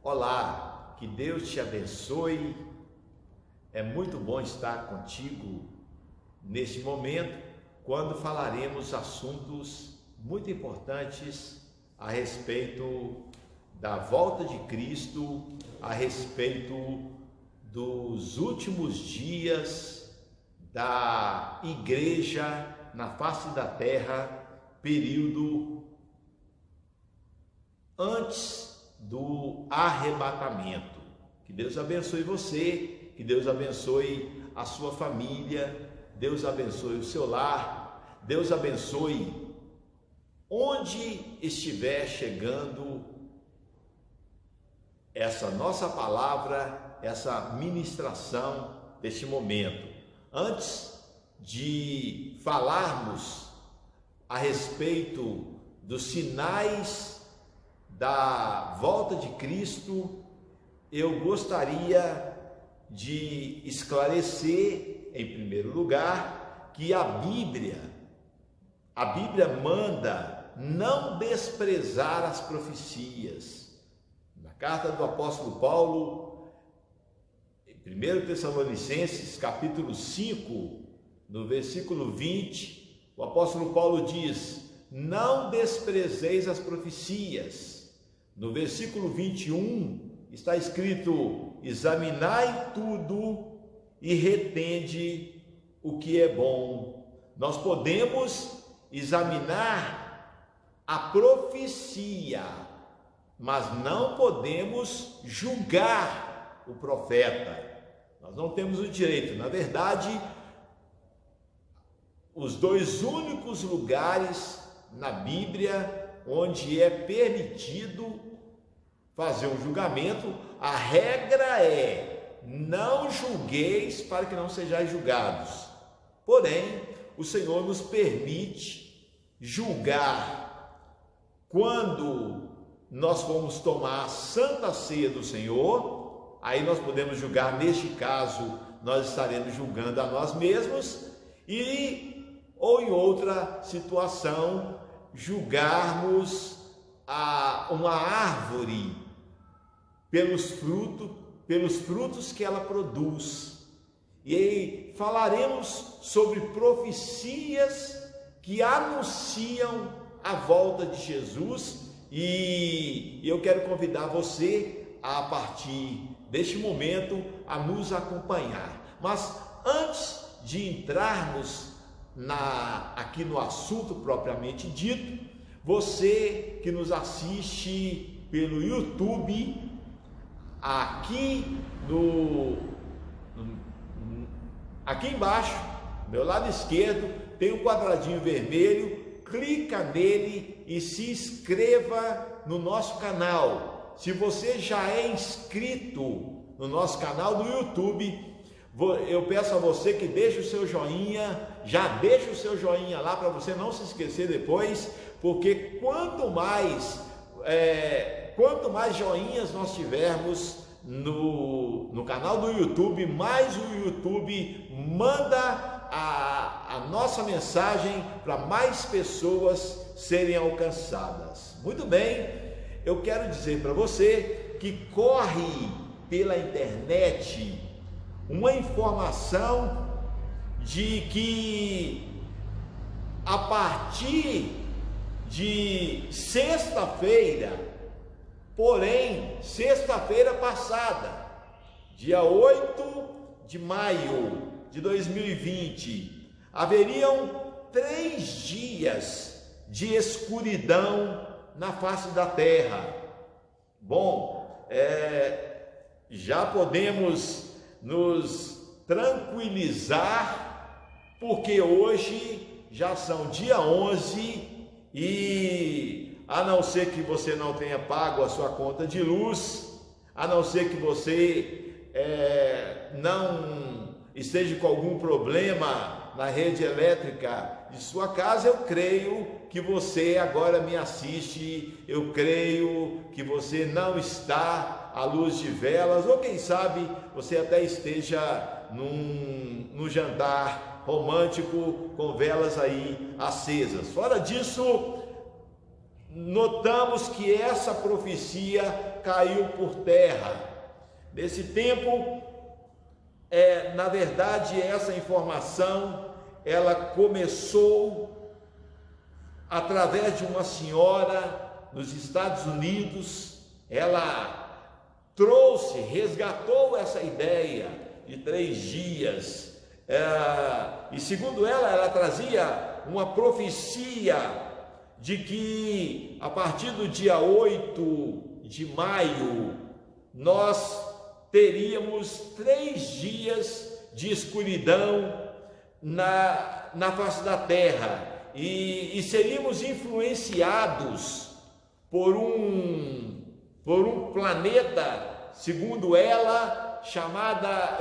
Olá, que Deus te abençoe. É muito bom estar contigo neste momento, quando falaremos assuntos muito importantes a respeito da volta de Cristo, a respeito dos últimos dias da igreja na face da terra, período antes do arrebatamento. Que Deus abençoe você, que Deus abençoe a sua família, Deus abençoe o seu lar, Deus abençoe onde estiver chegando essa nossa palavra, essa ministração deste momento. Antes de falarmos a respeito dos sinais da volta de Cristo, eu gostaria de esclarecer, em primeiro lugar, que a Bíblia manda não desprezar as profecias. Na carta do apóstolo Paulo, em 1 Tessalonicenses, capítulo 5, no versículo 20, o apóstolo Paulo diz: não desprezeis as profecias. No versículo 21 está escrito: examinai tudo e retende o que é bom. Nós podemos examinar a profecia, mas não podemos julgar o profeta. Nós não temos o direito. Na verdade, os dois únicos lugares na Bíblia onde é permitido fazer um julgamento, a regra é: não julgueis para que não sejais julgados. Porém, o Senhor nos permite julgar quando nós vamos tomar a Santa Ceia do Senhor. Aí nós podemos julgar. Neste caso, nós estaremos julgando a nós mesmos, ou em outra situação, julgarmos uma árvore pelos frutos que ela produz. E aí falaremos sobre profecias que anunciam a volta de Jesus, e eu quero convidar você a partir deste momento a nos acompanhar. Mas antes de entrarmos aqui no assunto propriamente dito, você que nos assiste pelo YouTube, aqui embaixo, do meu lado esquerdo, tem um quadradinho vermelho. Clica nele e se inscreva no nosso canal. Se você já é inscrito no nosso canal do YouTube, eu peço a você que deixe o seu joinha, já deixa o seu joinha lá para você não se esquecer depois, porque quanto mais joinhas nós tivermos no canal do YouTube, mais o YouTube manda a nossa mensagem para mais pessoas serem alcançadas. Muito bem, eu quero dizer para você que corre pela internet uma informação de que a partir de sexta-feira, porém, sexta-feira passada, dia 8 de maio de 2020, haveriam 3 dias de escuridão na face da terra. Bom, já podemos nos tranquilizar, porque hoje já são dia 11 e, a não ser que você não tenha pago a sua conta de luz, a não ser que você não esteja com algum problema na rede elétrica de sua casa, eu creio que você agora me assiste, eu creio que você não está à luz de velas, ou quem sabe você até esteja num jantar romântico com velas aí acesas. Fora disso, notamos que essa profecia caiu por terra. Nesse tempo, na verdade, essa informação, ela começou através de uma senhora nos Estados Unidos. Ela resgatou essa ideia de 3 dias, e segundo ela trazia uma profecia de que a partir do dia 8 de maio, nós teríamos 3 dias de escuridão na face da terra, e seríamos influenciados por um planeta, segundo ela,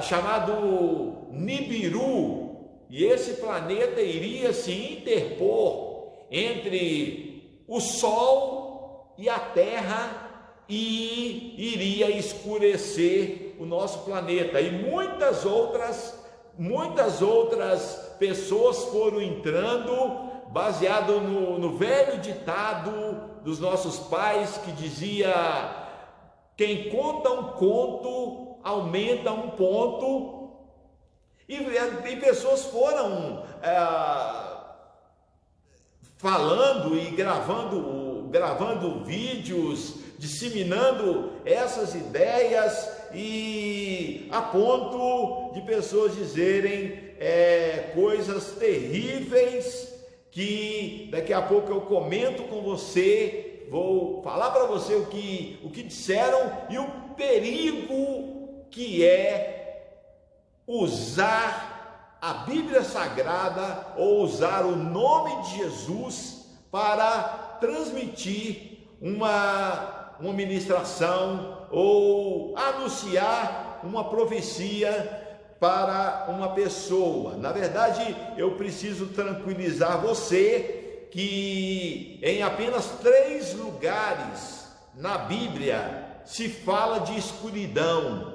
chamado Nibiru, e esse planeta iria se interpor entre o Sol e a Terra e iria escurecer o nosso planeta. E muitas outras pessoas foram entrando, baseado no velho ditado dos nossos pais, que dizia: quem conta um conto aumenta um ponto. E pessoas foram falando e gravando vídeos, disseminando essas ideias, e a ponto de pessoas dizerem coisas terríveis, que daqui a pouco eu comento com você, vou falar para você o que disseram, e o perigo que é usar a Bíblia Sagrada ou usar o nome de Jesus para transmitir uma ministração ou anunciar uma profecia para uma pessoa. Na verdade, eu preciso tranquilizar você que em apenas 3 lugares na Bíblia se fala de escuridão.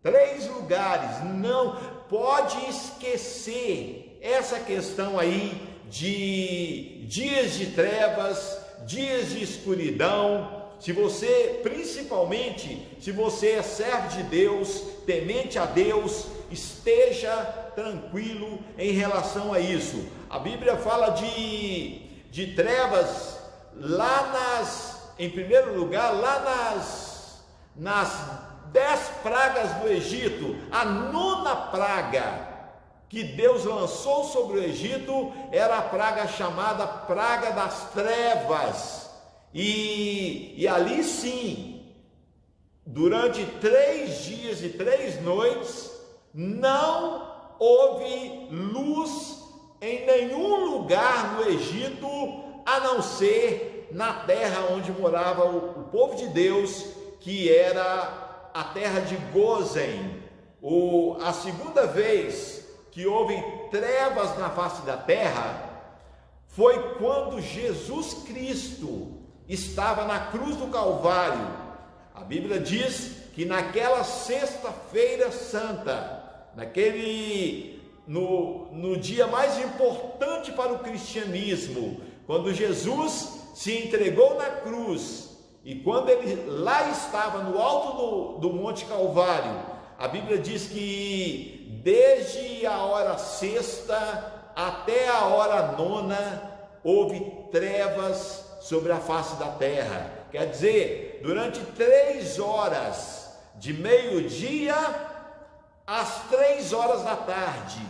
3 lugares. Não pode esquecer essa questão aí de dias de trevas, dias de escuridão. Principalmente se você é servo de Deus, temente a Deus, esteja tranquilo em relação a isso. A Bíblia fala de trevas em primeiro lugar, nas 10 pragas do Egito. A 9ª praga que Deus lançou sobre o Egito era a praga chamada praga das trevas. E ali sim, durante 3 dias e 3 noites, não houve luz em nenhum lugar no Egito, a não ser na terra onde morava o povo de Deus, que era a terra de Gósen. A segunda vez que houve trevas na face da terra foi quando Jesus Cristo estava na cruz do Calvário. A Bíblia diz que naquela sexta-feira santa, no dia mais importante para o cristianismo, quando Jesus se entregou na cruz, e quando ele lá estava no alto do Monte Calvário, a Bíblia diz que desde a hora sexta até a hora 9ª houve trevas sobre a face da terra. Quer dizer, durante 3 horas, de meio-dia às 3 horas da tarde,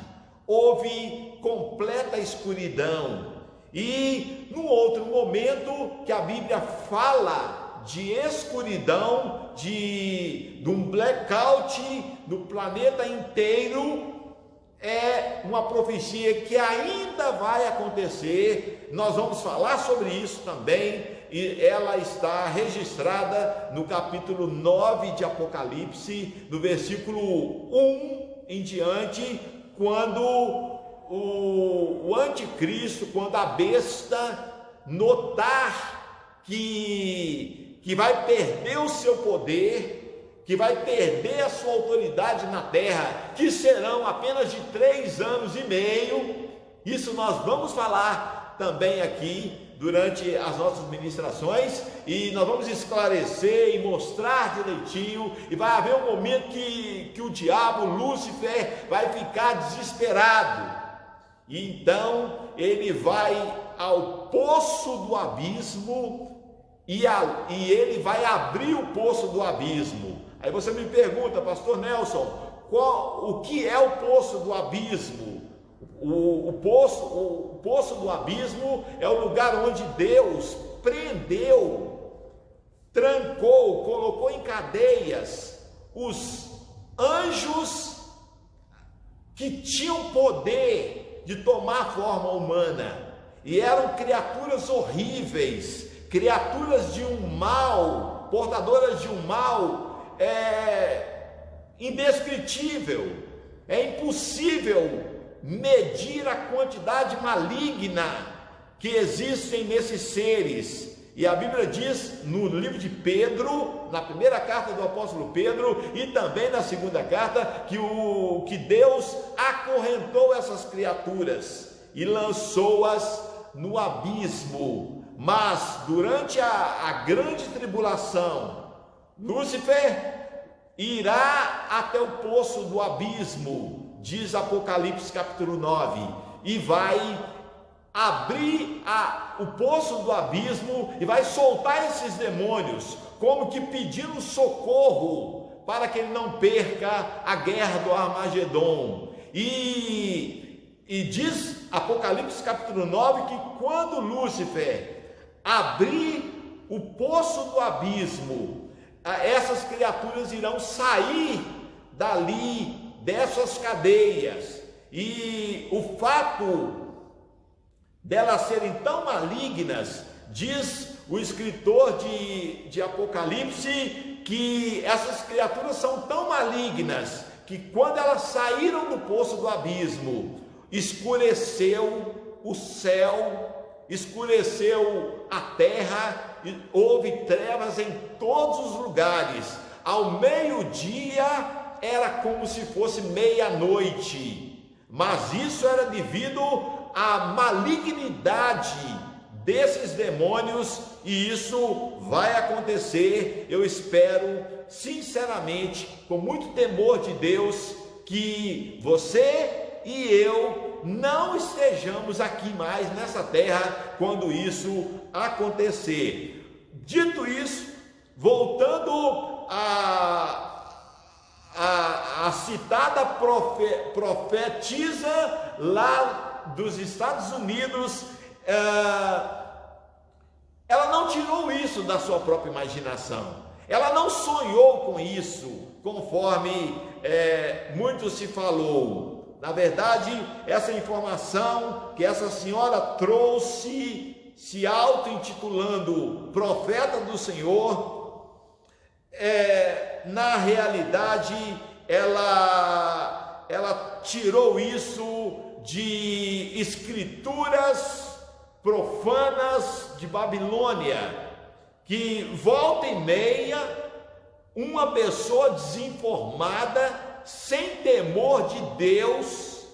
houve completa escuridão. E no outro momento que a Bíblia fala de escuridão, de um blackout no planeta inteiro, é uma profecia que ainda vai acontecer. Nós vamos falar sobre isso também, e ela está registrada no capítulo 9 de Apocalipse, no versículo 1 em diante, quando o anticristo, quando a besta notar que vai perder o seu poder, que vai perder a sua autoridade na terra, que serão apenas de 3 anos e meio. Isso nós vamos falar também aqui durante as nossas ministrações, e nós vamos esclarecer e mostrar direitinho, e vai haver um momento que o diabo, Lúcifer, vai ficar desesperado, e então ele vai ao poço do abismo, e ele vai abrir o poço do abismo. Aí você me pergunta, pastor Nelson, o que é o poço do abismo? O poço do abismo é o lugar onde Deus prendeu, trancou, colocou em cadeias os anjos que tinham poder de tomar forma humana, e eram criaturas horríveis, criaturas de um mal, portadoras de um mal indescritível. É impossível medir a quantidade maligna que existem nesses seres. E a Bíblia diz no livro de Pedro, na primeira carta do apóstolo Pedro, e também na segunda carta, que Deus acorrentou essas criaturas e lançou-as no abismo. Mas durante a grande tribulação, Lúcifer irá até o poço do abismo, diz Apocalipse capítulo 9, e vai abrir o poço do abismo e vai soltar esses demônios, como que pedindo socorro para que ele não perca a guerra do Armagedon. E diz Apocalipse capítulo 9 que quando Lúcifer abrir o poço do abismo, essas criaturas irão sair dali, dessas cadeias, e o fato delas serem tão malignas, diz o escritor de Apocalipse, que essas criaturas são tão malignas, que quando elas saíram do poço do abismo, escureceu o céu, escureceu a terra, houve trevas em todos os lugares. Ao meio-dia era como se fosse meia-noite, mas isso era devido à malignidade desses demônios, e isso vai acontecer. Eu espero sinceramente, com muito temor de Deus, que você e eu não estejamos aqui mais nessa terra quando isso acontecer. Dito isso, voltando a citada profetisa lá dos Estados Unidos, ela não tirou isso da sua própria imaginação, ela não sonhou com isso, conforme muito se falou. Na verdade, essa informação que essa senhora trouxe, se auto-intitulando profeta do Senhor, na realidade, ela tirou isso de escrituras profanas de Babilônia, que volta e meia uma pessoa desinformada, sem temor de Deus.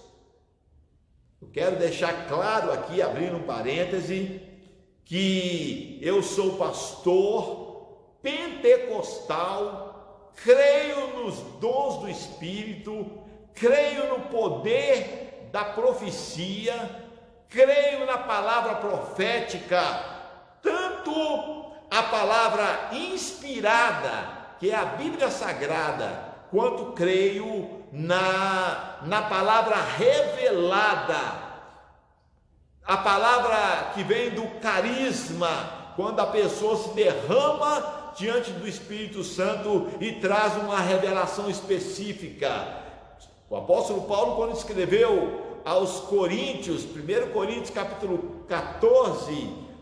Eu quero deixar claro aqui, abrindo um parêntese, que eu sou pastor pentecostal, creio nos dons do Espírito, creio no poder da profecia, creio na palavra profética, tanto a palavra inspirada, que é a Bíblia Sagrada, quanto creio na palavra revelada, a palavra que vem do carisma, quando a pessoa se derrama diante do Espírito Santo e traz uma revelação específica. O apóstolo Paulo, quando escreveu aos Coríntios, 1 Coríntios capítulo 14,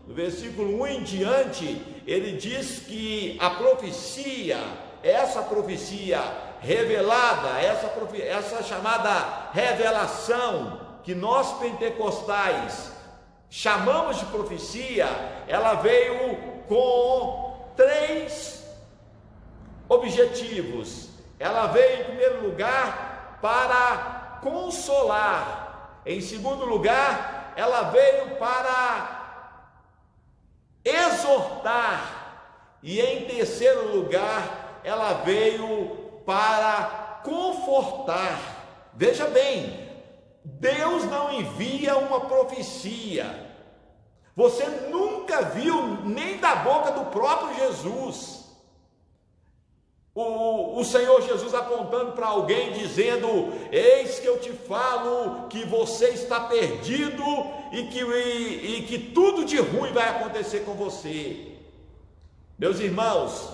no versículo 1 em diante, ele diz que a profecia, essa profecia revelada, essa chamada revelação, que nós pentecostais chamamos de profecia, ela veio com 3 objetivos. Ela veio, em primeiro lugar, para consolar. Em segundo lugar, ela veio para exortar, e em terceiro lugar, ela veio para confortar. Veja bem, Deus não envia uma profecia. Você nunca viu, nem da boca do próprio Jesus, o Senhor Jesus apontando para alguém, dizendo: eis que eu te falo que você está perdido e que tudo de ruim vai acontecer com você. Meus irmãos,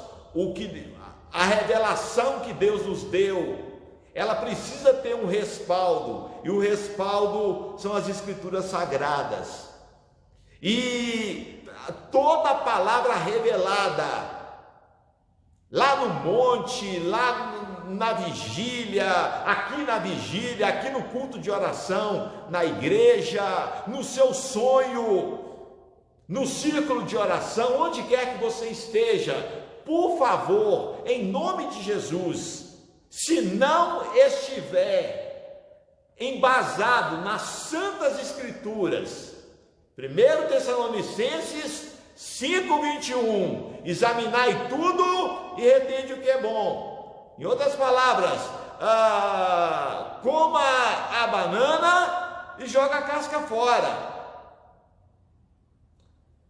a revelação que Deus nos deu, ela precisa ter um respaldo, e o respaldo são as Escrituras Sagradas. E toda a palavra revelada, lá no monte, lá na vigília, aqui no culto de oração, na igreja, no seu sonho, no círculo de oração, onde quer que você esteja, por favor, em nome de Jesus, se não estiver embasado nas Santas Escrituras, 1 Tessalonicenses 5:21, examinai tudo e retende o que é bom. Em outras palavras, coma a banana e joga a casca fora.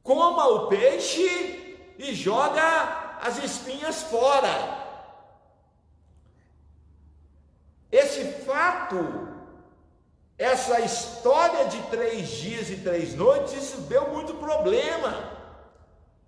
Coma o peixe e joga as espinhas fora. Esse fato, essa história de 3 dias e 3 noites, isso deu muito problema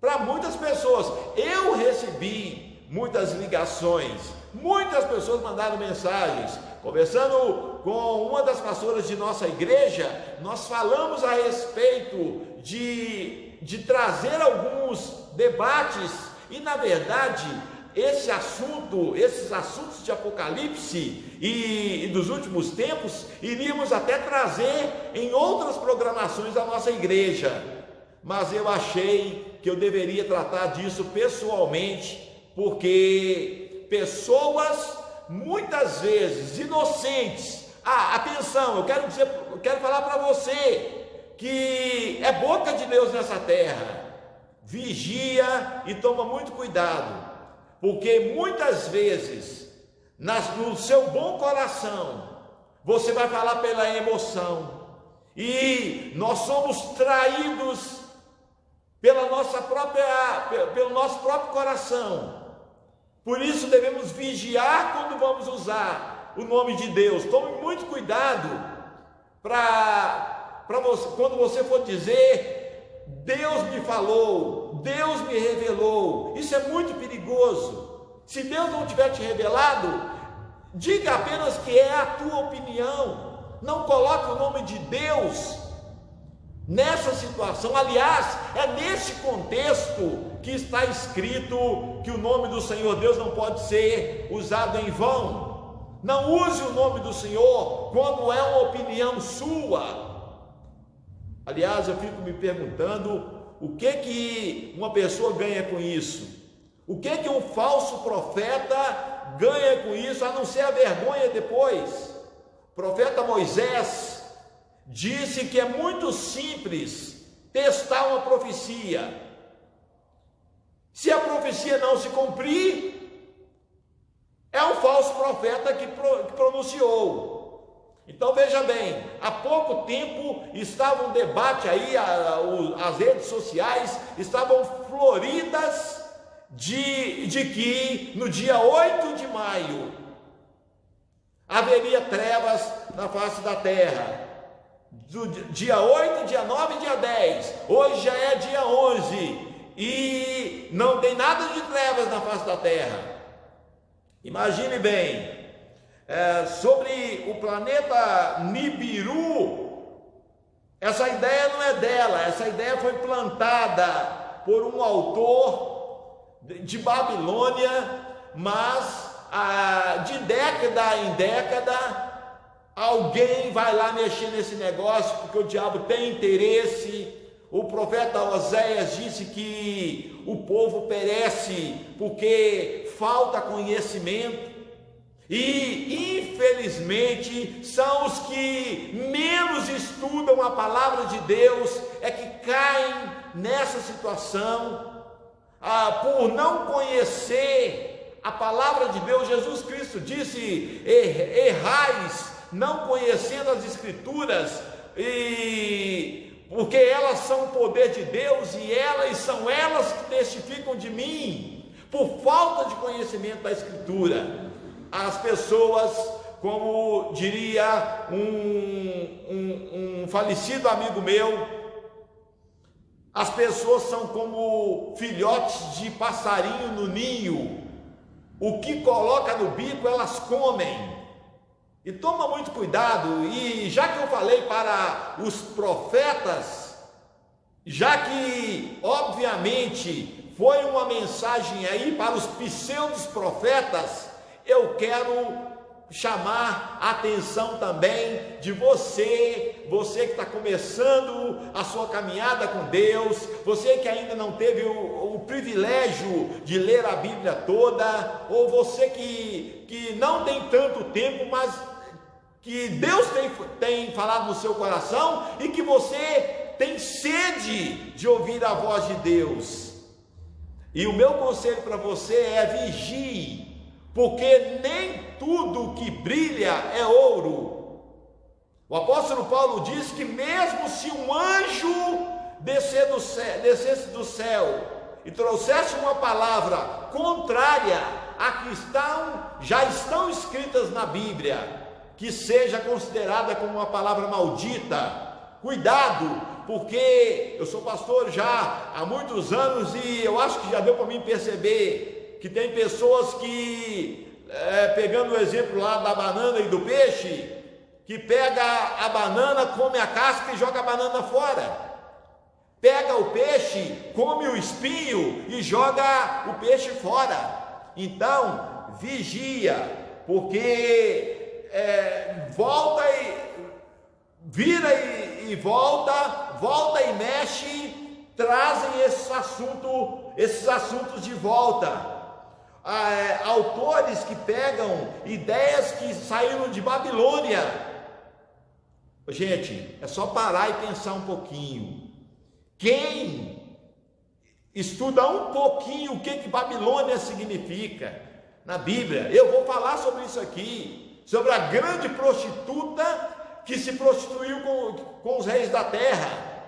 para muitas pessoas. Eu recebi muitas ligações, muitas pessoas mandaram mensagens. Conversando com uma das pastoras de nossa igreja, nós falamos a respeito de trazer alguns debates, e na verdade esses assuntos de Apocalipse e dos últimos tempos, iríamos até trazer em outras programações da nossa igreja, mas eu achei que eu deveria tratar disso pessoalmente, porque pessoas muitas vezes inocentes, atenção, eu quero falar para você que é boca de Deus nessa terra, vigia e toma muito cuidado, porque muitas vezes no seu bom coração você vai falar pela emoção, e nós somos traídos pelo nosso próprio coração. Por isso devemos vigiar quando vamos usar o nome de Deus. Tome muito cuidado quando você for dizer: Deus me falou, Deus me revelou. Isso é muito perigoso. Se Deus não tiver te revelado, diga apenas que é a tua opinião. Não coloque o nome de Deus nessa situação. Aliás, é nesse contexto que está escrito que o nome do Senhor Deus não pode ser usado em vão. Não use o nome do Senhor quando é uma opinião sua. Aliás, eu fico me perguntando o que uma pessoa ganha com isso. O que um falso profeta ganha com isso, a não ser a vergonha depois. O profeta Moisés disse que é muito simples testar uma profecia. Se a profecia não se cumprir, é um falso profeta que pronunciou. Então veja bem, há pouco tempo estava um debate aí, as redes sociais estavam floridas de que no dia 8 de maio haveria trevas na face da terra. Do dia 8, dia 9 e dia 10, hoje já é dia 11 e não tem nada de trevas na face da terra. Imagine bem, sobre o planeta Nibiru, essa ideia não é dela, essa ideia foi plantada por um autor de Babilônia, mas de década em década alguém vai lá mexer nesse negócio, porque o diabo tem interesse. O profeta Oséias disse que o povo perece porque falta conhecimento, e infelizmente são os que menos estudam a palavra de Deus é que caem nessa situação, por não conhecer a palavra de Deus. Jesus Cristo disse: errais não conhecendo as Escrituras, porque elas são o poder de Deus e são elas que testificam de mim. Por falta de conhecimento da Escritura, as pessoas, como diria um falecido amigo meu, as pessoas são como filhotes de passarinho no ninho, o que coloca no bico elas comem. E toma muito cuidado. E já que eu falei para os profetas, já que obviamente foi uma mensagem aí para os pseudos profetas, eu quero chamar a atenção também de você que está começando a sua caminhada com Deus, você que ainda não teve o privilégio de ler a Bíblia toda, ou você que não tem tanto tempo, mas que Deus tem falado no seu coração e que você tem sede de ouvir a voz de Deus. E o meu conselho para você é: vigie, porque nem tudo que brilha é ouro. O apóstolo Paulo diz que mesmo se um anjo descesse do céu e trouxesse uma palavra contrária à que já estão escritas na Bíblia, que seja considerada como uma palavra maldita. Cuidado, porque eu sou pastor já há muitos anos e eu acho que já deu para mim perceber que tem pessoas que, pegando o exemplo lá da banana e do peixe, que pega a banana, come a casca e joga a banana fora. Pega o peixe, come o espinho e joga o peixe fora. Então, vigia, porque vira e volta e mexe, trazem esses assuntos de volta. Autores que pegam ideias que saíram de Babilônia. Gente, é só parar e pensar um pouquinho. Quem estuda um pouquinho o que Babilônia significa na Bíblia, eu vou falar sobre isso aqui, sobre a grande prostituta que se prostituiu com os reis da terra.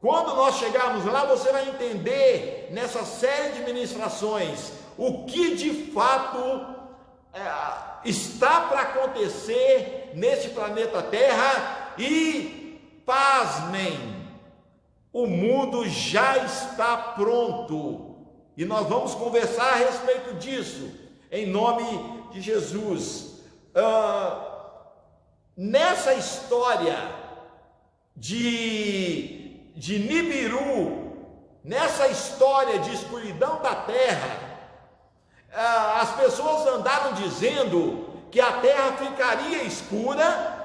Quando nós chegarmos lá, você vai entender nessa série de ministrações o que de fato está para acontecer neste planeta Terra. E pasmem, o mundo já está pronto e nós vamos conversar a respeito disso em nome de Jesus. Nessa história de Nibiru, nessa história de escuridão da terra, as pessoas andaram dizendo que a terra ficaria escura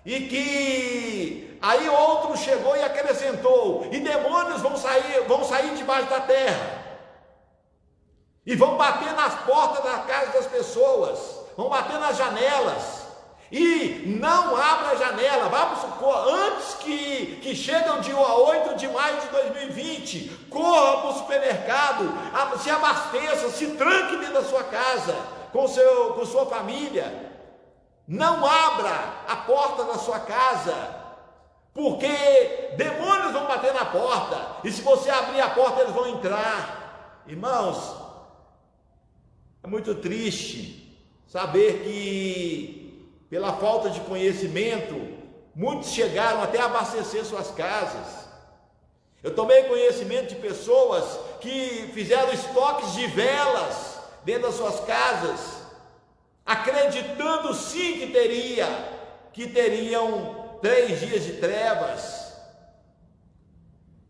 e que aí outro chegou e acrescentou: e demônios vão sair debaixo da terra e vão bater nas portas da casa das pessoas, vão bater nas janelas. E não abra a janela, vamos supor, antes que chegue o dia 8 de maio de 2020, corra para o supermercado, se abasteça, se tranque dentro da sua casa, com sua família. Não abra a porta da sua casa, porque demônios vão bater na porta, e se você abrir a porta, eles vão entrar. Irmãos, é muito triste saber que, pela falta de conhecimento, muitos chegaram até a abastecer suas casas. Eu tomei conhecimento de pessoas que fizeram estoques de velas dentro das suas casas, acreditando sim que teriam 3 dias de trevas.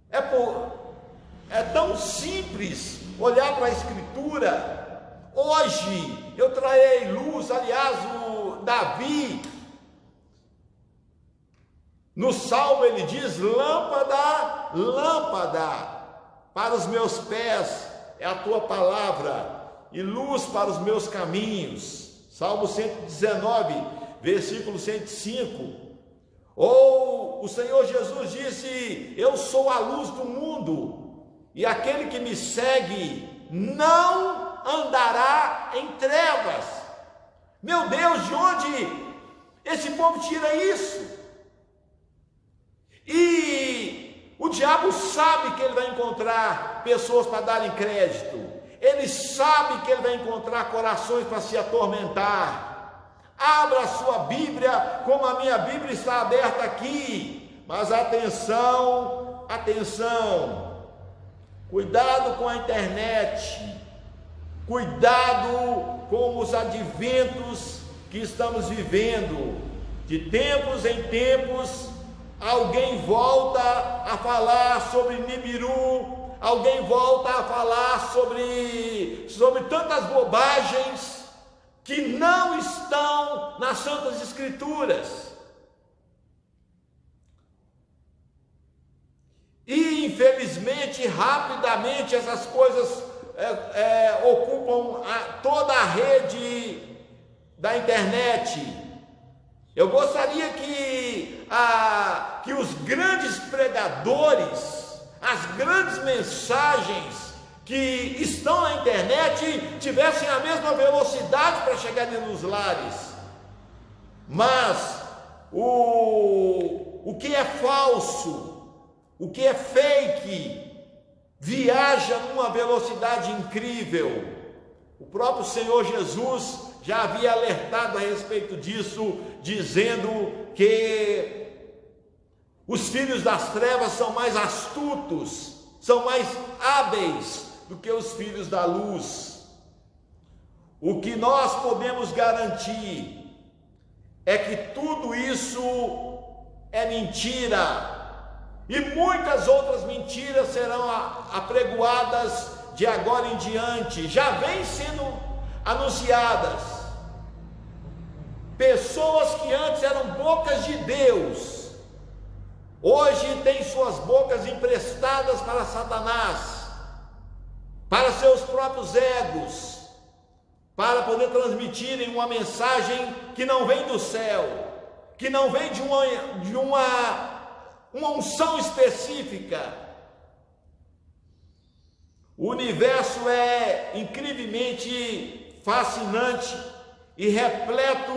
É tão simples olhar para a Escritura. Hoje eu trarei luz. Aliás, o Davi, no Salmo, ele diz: lâmpada, lâmpada para os meus pés é a tua palavra, e luz para os meus caminhos. Salmo 119, versículo 105. Ou o Senhor Jesus disse: eu sou a luz do mundo, e aquele que me segue não andará em trevas. Meu Deus, de onde esse povo tira isso? E o diabo sabe que ele vai encontrar pessoas para darem crédito, ele sabe que ele vai encontrar corações para se atormentar. Abra a sua Bíblia, como a minha Bíblia está aberta aqui, mas atenção, atenção, cuidado com a internet, cuidado com os adventos que estamos vivendo. De tempos em tempos, alguém volta a falar sobre Nibiru, alguém volta a falar sobre tantas bobagens que não estão nas Santas Escrituras. E infelizmente, rapidamente, essas coisas ocupam toda a rede da internet. Eu gostaria que os grandes pregadores, as grandes mensagens que estão na internet tivessem a mesma velocidade para chegar nos lares. Mas o que é falso, o que é fake, viaja numa velocidade incrível. O próprio Senhor Jesus já havia alertado a respeito disso, dizendo que os filhos das trevas são mais astutos, são mais hábeis do que os filhos da luz. O que nós podemos garantir é que tudo isso é mentira, e muitas outras mentiras serão apregoadas de agora em diante, já vem sendo anunciadas. Pessoas que antes eram bocas de Deus, hoje têm suas bocas emprestadas para Satanás, para seus próprios egos, para poder transmitirem uma mensagem que não vem do céu, que não vem de uma unção específica. O universo é incrivelmente fascinante e repleto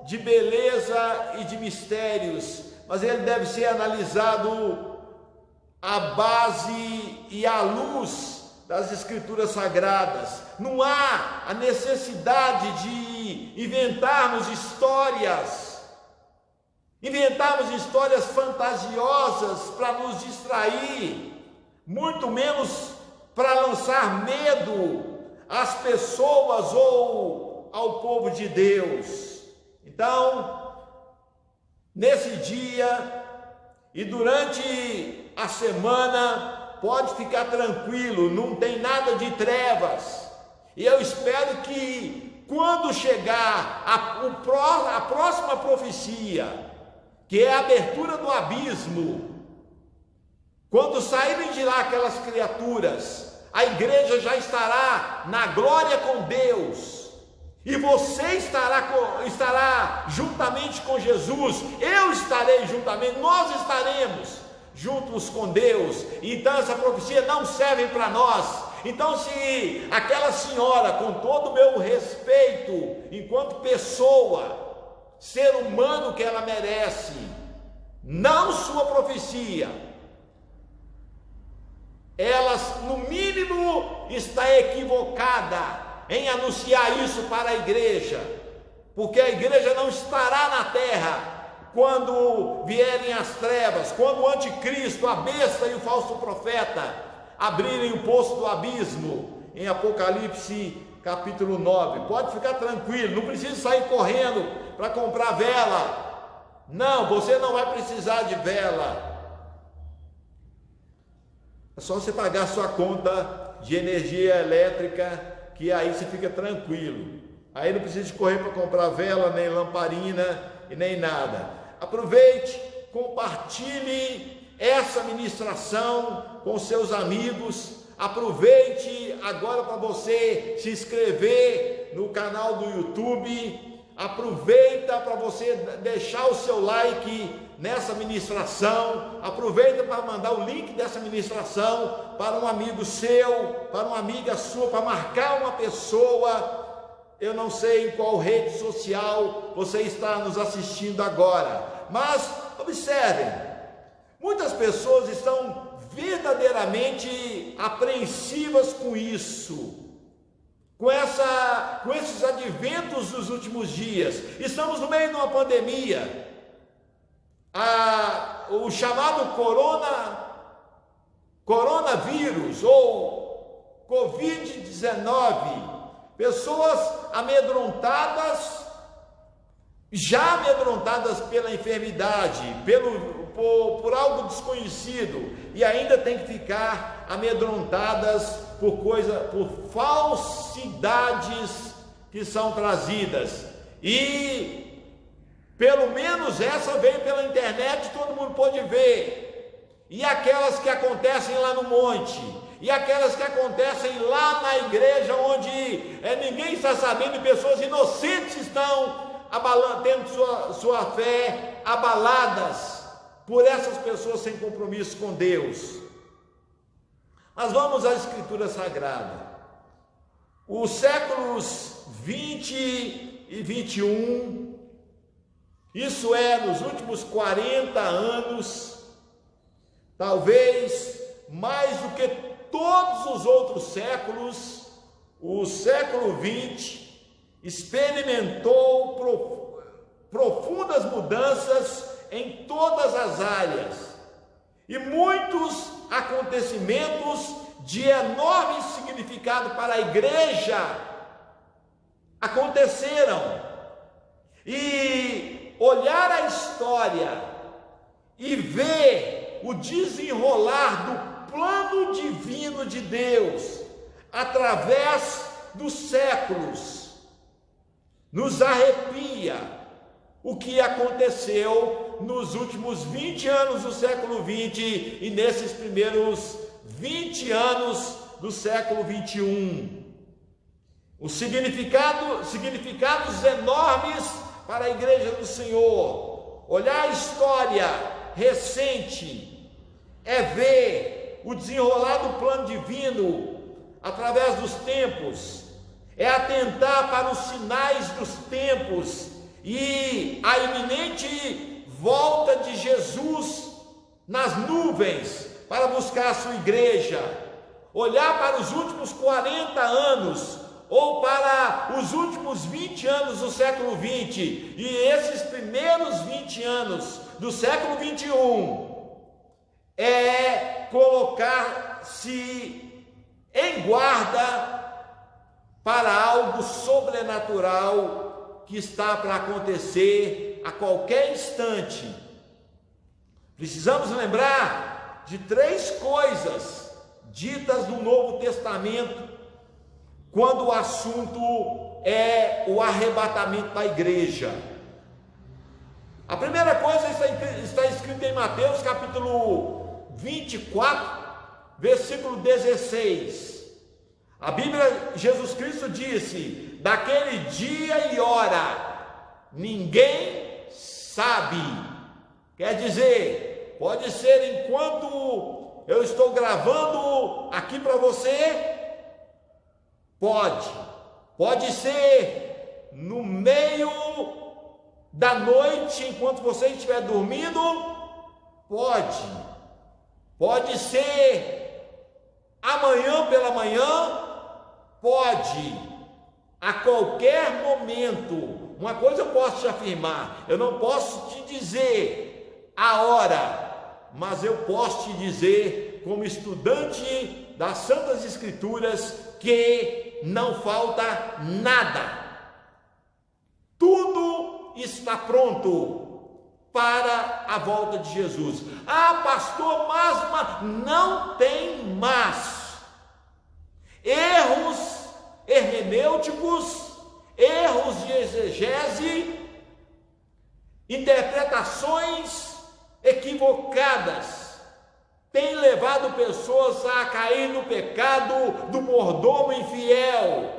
de beleza e de mistérios, mas ele deve ser analisado à base e à luz das Escrituras Sagradas. Não há a necessidade de inventarmos histórias fantasiosas para nos distrair, muito menos para lançar medo às pessoas ou ao povo de Deus. Então, nesse dia e durante a semana, pode ficar tranquilo, não tem nada de trevas. E eu espero que quando chegar a próxima profecia, que é a abertura do abismo, quando saírem de lá aquelas criaturas, a igreja já estará na glória com Deus, e você estará juntamente com Jesus, eu estarei juntamente, nós estaremos juntos com Deus. Então essa profecia não serve para nós. Então, se aquela senhora, com todo o meu respeito enquanto pessoa, ser humano que ela merece, não sua profecia, ela no mínimo está equivocada em anunciar isso para a igreja, porque a igreja não estará na terra quando vierem as trevas, quando o anticristo, a besta e o falso profeta abrirem o poço do abismo, em Apocalipse capítulo 9. Pode ficar tranquilo, não precisa sair correndo para comprar vela. Não, você não vai precisar de vela. É só você pagar a sua conta de energia elétrica, que aí você fica tranquilo. Aí não precisa de correr para comprar vela, nem lamparina e nem nada. Aproveite, compartilhe essa ministração com seus amigos. Aproveite agora para você se inscrever no canal do YouTube. Aproveita para você deixar o seu like nessa ministração, aproveita para mandar o link dessa ministração para um amigo seu, para uma amiga sua, para marcar uma pessoa. Eu não sei em qual rede social você está nos assistindo agora, mas observem, muitas pessoas estão verdadeiramente apreensivas com isso, com esses adventos dos últimos dias. Estamos no meio de uma pandemia, o chamado coronavírus ou Covid-19, pessoas amedrontadas, já amedrontadas pela enfermidade, por algo desconhecido, e ainda tem que ficar amedrontadas por falsidades que são trazidas. E pelo menos essa veio pela internet, todo mundo pôde ver. E aquelas que acontecem lá no monte, e aquelas que acontecem lá na igreja, onde ninguém está sabendo, e pessoas inocentes estão tendo sua fé abaladas por essas pessoas sem compromisso com Deus. Mas vamos à Escritura Sagrada. Os séculos 20 e 21, isso é, nos últimos 40 anos, talvez mais do que todos os outros séculos, o século 20 experimentou profundas mudanças em todas as áreas, e muitos acontecimentos de enorme significado para a igreja aconteceram. E olhar a história e ver o desenrolar do plano divino de Deus através dos séculos nos arrepia. O que aconteceu nos últimos 20 anos do século 20 e nesses primeiros 20 anos do século 21. Os significados enormes para a igreja do Senhor. Olhar a história recente é ver o desenrolar do plano divino através dos tempos, é atentar para os sinais dos tempos e a iminente volta de Jesus nas nuvens para buscar a sua igreja. Olhar para os últimos 40 anos ou para os últimos 20 anos do século 20 e esses primeiros 20 anos do século 21 é colocar-se em guarda para algo sobrenatural que está para acontecer a qualquer instante. Precisamos lembrar de 3 coisas ditas no Novo Testamento quando o assunto é o arrebatamento da igreja. A primeira coisa está escrita em Mateus capítulo 24, versículo 16. A Bíblia, Jesus Cristo disse: daquele dia e hora ninguém sabe. Quer dizer, pode ser enquanto eu estou gravando aqui para você, pode ser no meio da noite enquanto você estiver dormindo, pode ser amanhã pela manhã, pode a qualquer momento. Uma coisa eu posso te afirmar, eu não posso te dizer a hora, mas eu posso te dizer, como estudante das Santas Escrituras, que não falta nada. Tudo está pronto para a volta de Jesus. Ah, pastor, mas não tem mais. Erros hermenêuticos, erros de exegese, interpretações equivocadas têm levado pessoas a cair no pecado do mordomo infiel,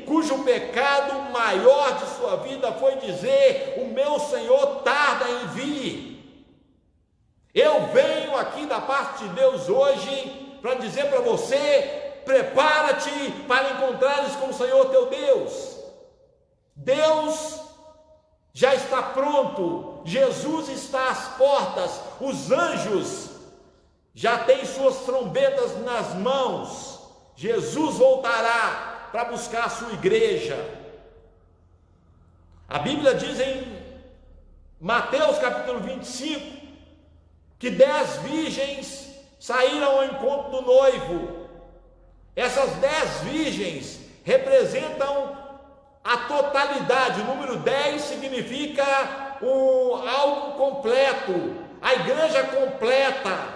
cujo pecado maior de sua vida foi dizer: o meu Senhor tarda em vir. Eu venho aqui da parte de Deus hoje para dizer para você: prepara-te para encontrares com o Senhor teu Deus. Deus já está pronto, Jesus está às portas, os anjos já têm suas trombetas nas mãos. Jesus voltará para buscar a sua igreja. A Bíblia diz em Mateus capítulo 25 que 10 virgens saíram ao encontro do noivo. Essas 10 virgens representam a totalidade. O número 10 significa algo completo, a igreja completa,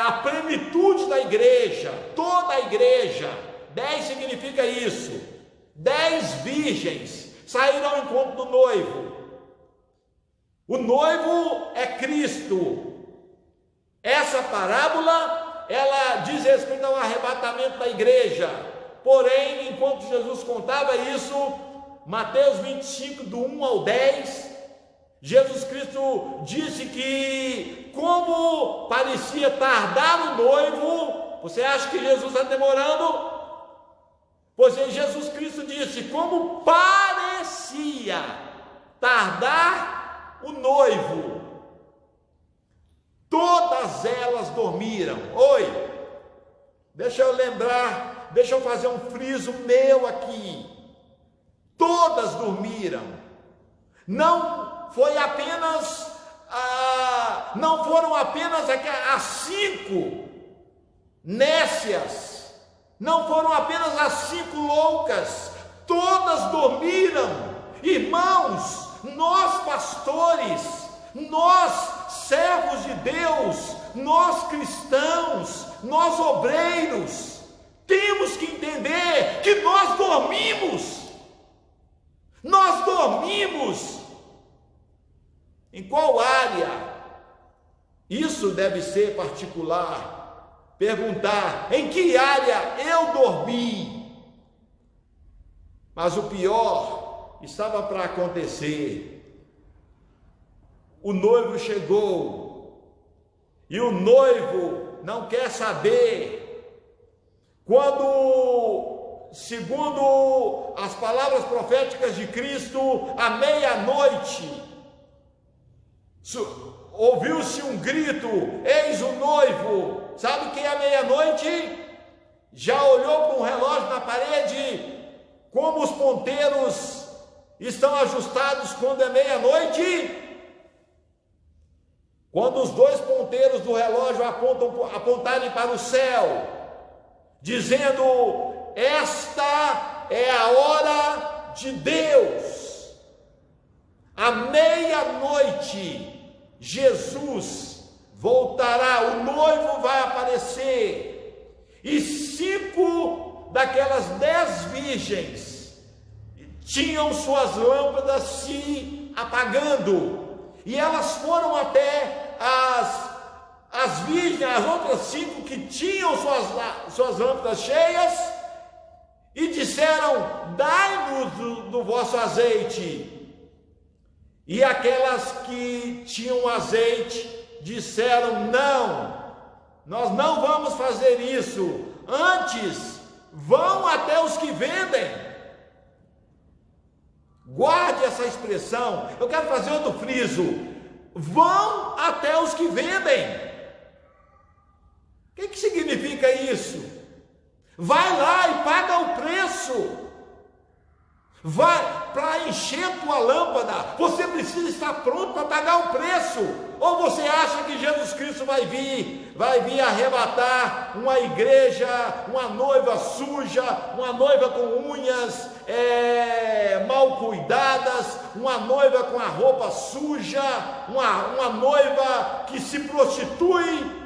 a plenitude da igreja, toda a igreja. 10 significa isso. 10 virgens saíram ao encontro do noivo. O noivo é Cristo. Essa parábola, ela diz respeito ao arrebatamento da igreja. Porém, enquanto Jesus contava isso, Mateus 25, do 1 ao 10, Jesus Cristo disse que, como parecia tardar o noivo, você acha que Jesus está demorando? Pois Jesus Cristo disse: como parecia tardar o noivo, todas elas dormiram. Oi, deixa eu fazer um friso meu aqui. Todas dormiram. Não foram apenas as 5 nécias, não foram apenas as 5 loucas, todas dormiram. Irmãos, nós pastores, nós servos de Deus, nós cristãos, nós obreiros, temos que entender que nós dormimos. Nós dormimos. Em qual área? Isso deve ser particular. Perguntar: em que área eu dormi? Mas o pior estava para acontecer. O noivo chegou e o noivo não quer saber. Quando, segundo as palavras proféticas de Cristo, à meia-noite, ouviu-se um grito: eis o noivo. Sabe o que é a meia-noite? Já olhou para um relógio na parede, como os ponteiros estão ajustados quando é meia-noite? Quando os 2 ponteiros do relógio apontarem para o céu, dizendo: esta é a hora de Deus. À meia-noite, Jesus voltará, o noivo vai aparecer, e 5 daquelas 10 virgens tinham suas lâmpadas se apagando, e elas foram até as virgens, as outras 5 que tinham suas lâmpadas cheias, e disseram: dai-nos do vosso azeite. E aquelas que tinham azeite disseram: não, nós não vamos fazer isso, antes vão até os que vendem. Guarde essa expressão. Eu quero fazer outro friso: vão até os que vendem. O que significa isso? Vai lá e paga o preço. Vai para encher tua lâmpada. Você precisa estar pronto para pagar o preço. Ou você acha que Jesus Cristo vai vir arrebatar uma igreja, uma noiva suja, uma noiva com unhas mal cuidadas, uma noiva com a roupa suja, uma noiva que se prostitui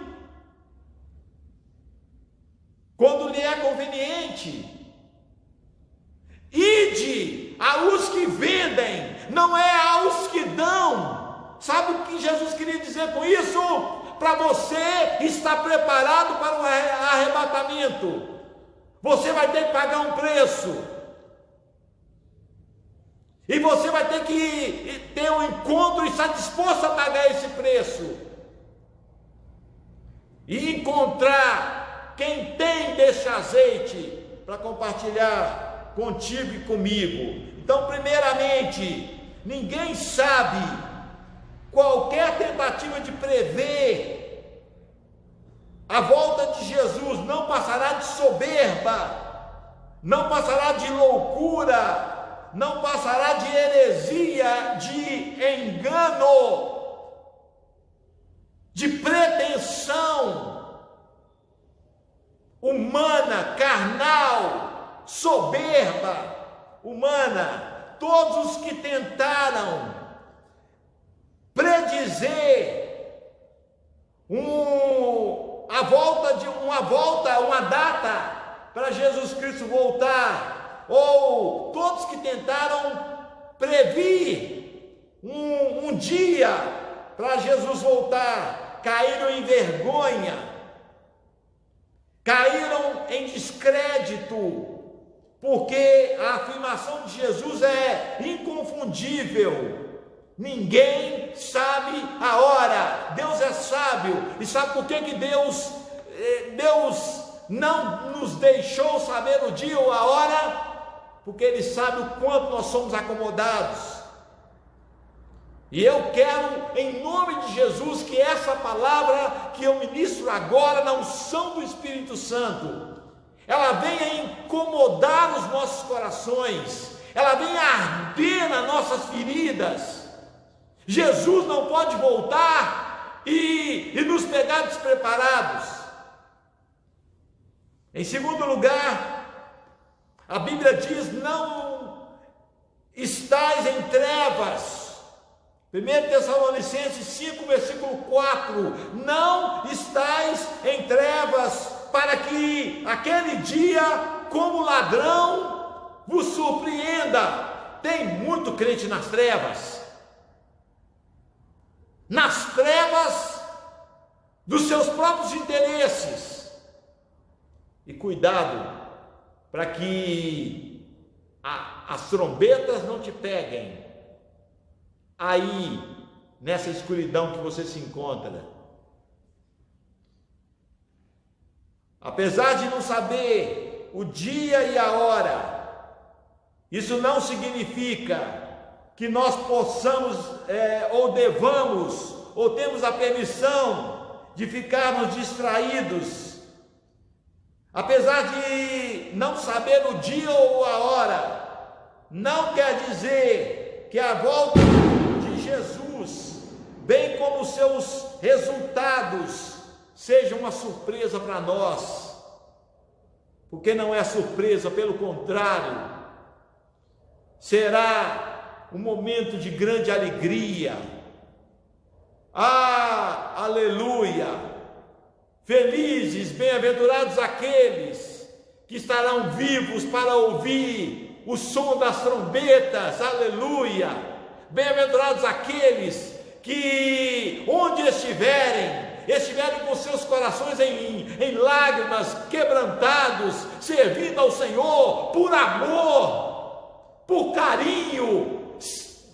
quando lhe é conveniente? Ide aos que vendem, não é aos que dão. Sabe o que Jesus queria dizer com isso? Para você estar preparado para o arrebatamento, Você vai ter que pagar um preço. E você vai ter que ter um encontro e estar disposto a pagar esse preço. E encontrar quem tem desse azeite para compartilhar contigo e comigo. Então, primeiramente, ninguém sabe, qualquer tentativa de prever a volta de Jesus não passará de soberba, não passará de loucura, não passará de heresia, de engano, de pretensão humana, carnal, soberba humana. Todos os que tentaram predizer uma data para Jesus Cristo voltar, ou todos que tentaram previr um dia para Jesus voltar, caíram em vergonha, caíram em descrédito, porque a afirmação de Jesus é inconfundível. Ninguém sabe a hora. Deus é sábio. E sabe por que Deus não nos deixou saber o dia ou a hora? Porque Ele sabe o quanto nós somos acomodados. E eu quero, em nome de Jesus, que essa palavra que eu ministro agora na unção do Espírito Santo, ela venha incomodar os nossos corações, ela venha arder nas nossas feridas. Jesus não pode voltar e nos pegar despreparados. Em segundo lugar, a Bíblia diz: não estais em trevas. 1 Tessalonicenses 5, versículo 4: não estais em trevas, para que aquele dia, como ladrão, vos surpreenda. Tem muito crente nas trevas dos seus próprios interesses. E cuidado, para que as trombetas não te peguem aí, nessa escuridão que você se encontra. Apesar de não saber o dia e a hora, isso não significa que nós possamos, ou devamos, ou temos a permissão de ficarmos distraídos. Apesar de não saber o dia ou a hora, não quer dizer que a volta de Jesus, bem como os seus resultados, seja uma surpresa para nós, porque não é surpresa, pelo contrário, será um momento de grande alegria. Aleluia! Felizes, bem-aventurados aqueles que estarão vivos para ouvir o som das trombetas. Aleluia! Bem-aventurados aqueles que, onde estiverem com seus corações em lágrimas, quebrantados, servindo ao Senhor por amor, por carinho,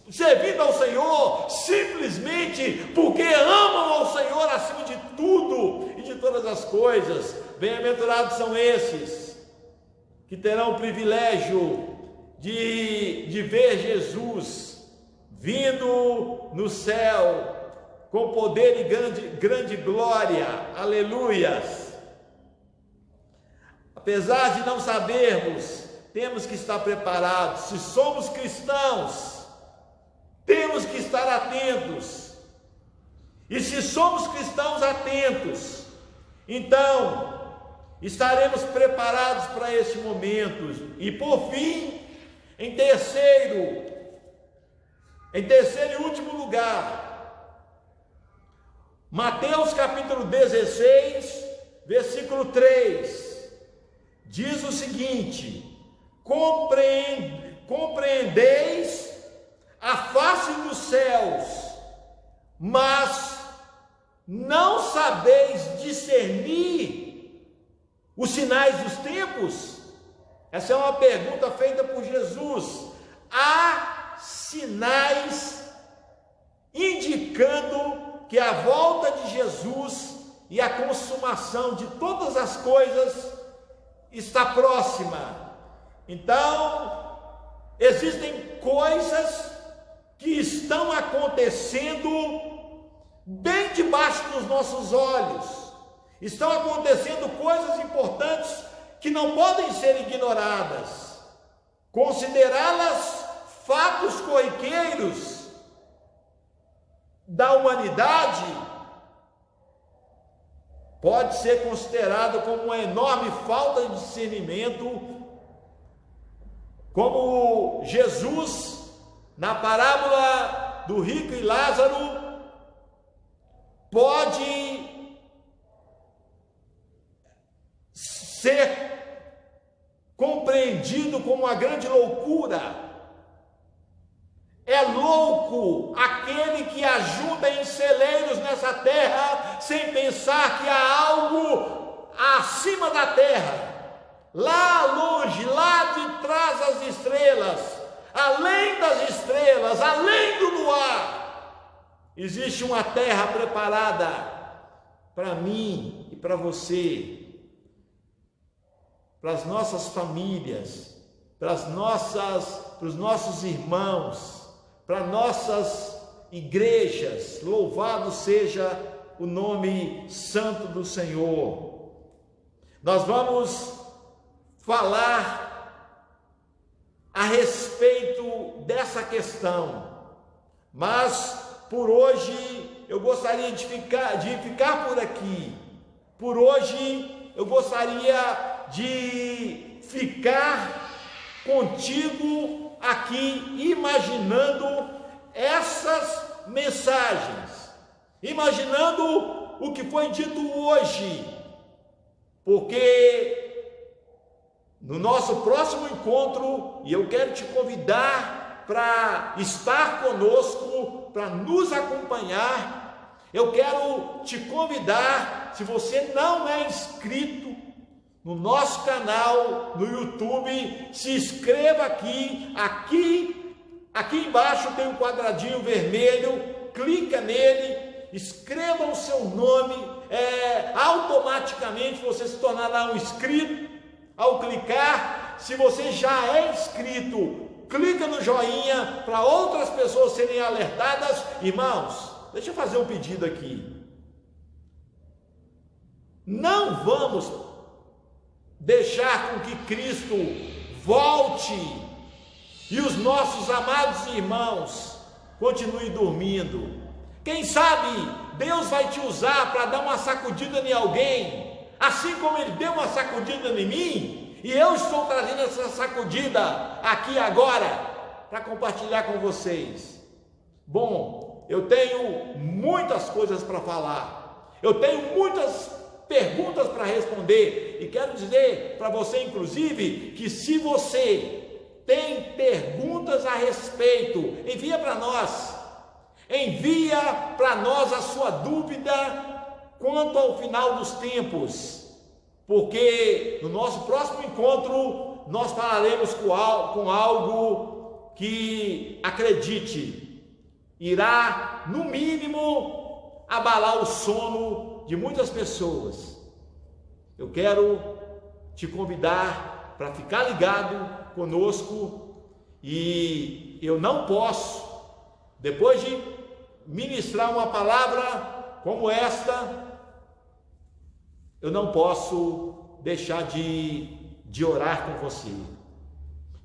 servindo ao Senhor simplesmente porque amam ao Senhor acima de tudo e de todas as coisas. Bem-aventurados são esses que terão o privilégio de ver Jesus vindo no céu com poder e grande glória. Aleluias! Apesar de não sabermos, temos que estar preparados. Se somos cristãos, temos que estar atentos. E se somos cristãos atentos, então estaremos preparados para este momento. E por fim, em terceiro e último lugar, Mateus capítulo 16, versículo 3, diz o seguinte: compreendeis a face dos céus, mas não sabeis discernir os sinais dos tempos? Essa é uma pergunta feita por Jesus. Há sinais indicando que a volta de Jesus e a consumação de todas as coisas está próxima. Então, existem coisas que estão acontecendo bem debaixo dos nossos olhos. Estão acontecendo coisas importantes que não podem ser ignoradas. Considerá-las fatos corriqueiros da humanidade pode ser considerado como uma enorme falta de discernimento, como Jesus, na parábola do rico e Lázaro, pode ser compreendido como uma grande loucura. É louco aquele que ajuda em celeiros nessa terra sem pensar que há algo acima da terra, lá longe, lá de trás das estrelas, além das estrelas, além do luar, existe uma terra preparada para mim e para você, para as nossas famílias, para os nossos irmãos, para nossas igrejas. Louvado seja o nome santo do Senhor. Nós vamos falar a respeito dessa questão, mas por hoje eu gostaria de ficar por aqui. Por hoje eu gostaria de ficar contigo aqui, imaginando essas mensagens, imaginando o que foi dito hoje, porque no nosso próximo encontro, e eu quero te convidar para estar conosco, para nos acompanhar, eu quero te convidar, se você não é inscrito no nosso canal no YouTube, se inscreva aqui embaixo tem um quadradinho vermelho, clica nele, escreva o seu nome, automaticamente você se tornará um inscrito. Ao clicar, se você já é inscrito, clica no joinha para outras pessoas serem alertadas. Irmãos, deixa eu fazer um pedido aqui. Não vamos deixar com que Cristo volte e os nossos amados irmãos continuem dormindo. Quem sabe Deus vai te usar para dar uma sacudida em alguém, assim como Ele deu uma sacudida em mim, e eu estou trazendo essa sacudida aqui agora para compartilhar com vocês. Bom, eu tenho muitas coisas para falar, eu tenho muitas perguntas para responder, e quero dizer para você, inclusive, que se você tem perguntas a respeito, envia para nós a sua dúvida quanto ao final dos tempos, porque no nosso próximo encontro nós falaremos com algo que, acredite, irá no mínimo abalar o sono de muitas pessoas. Eu quero te convidar para ficar ligado conosco, e eu não posso, depois de ministrar uma palavra como esta, eu não posso deixar de orar com você.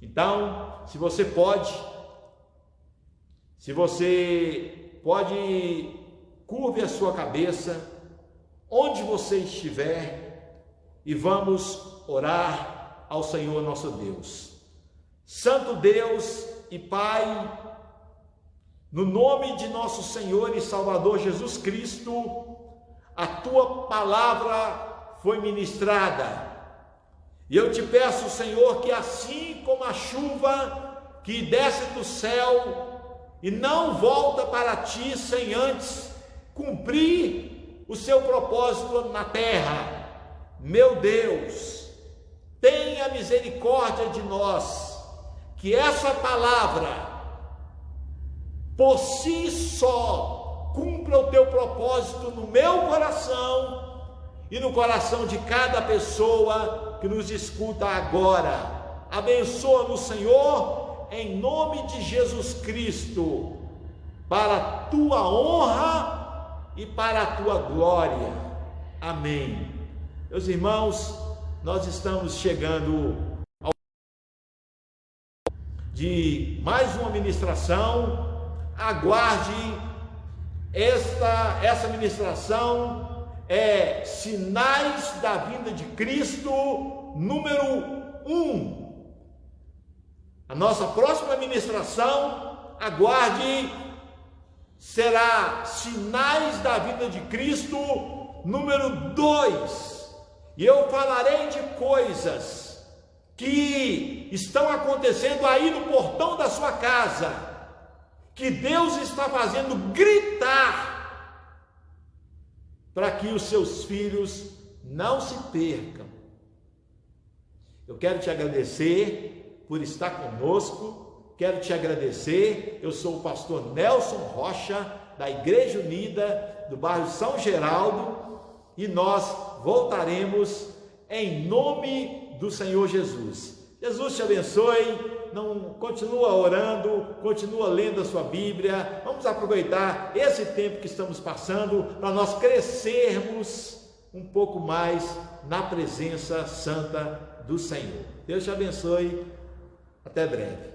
Então, se você pode, curve a sua cabeça, onde você estiver, e vamos orar ao Senhor nosso Deus. Santo Deus e Pai, no nome de nosso Senhor e Salvador Jesus Cristo, a Tua palavra foi ministrada, e eu te peço, Senhor, que assim como a chuva que desce do céu e não volta para Ti sem antes cumprir o seu propósito na terra, meu Deus, tenha tenha misericórdia de nós, que essa palavra, por si só, cumpra o teu propósito no meu coração e no coração de cada pessoa que nos escuta agora. Abençoa-nos, Senhor, em nome de Jesus Cristo, para a tua honra e para a tua glória. Amém. Meus irmãos, nós estamos chegando ao de mais uma ministração. Aguarde essa ministração, é Sinais da Vinda de Cristo, número 1. A nossa próxima ministração, aguarde, será Sinais da Vinda de Cristo, número 2. E eu falarei de coisas que estão acontecendo aí no portão da sua casa, que Deus está fazendo gritar para que os seus filhos não se percam. Eu quero te agradecer por estar conosco, quero te agradecer. Eu sou o pastor Nelson Rocha, da Igreja Unida do bairro São Geraldo, e nós voltaremos em nome do Senhor Jesus. Jesus te abençoe. Continua orando, continua lendo a sua Bíblia. Vamos aproveitar esse tempo que estamos passando para nós crescermos um pouco mais na presença santa do Senhor. Deus te abençoe. Até breve.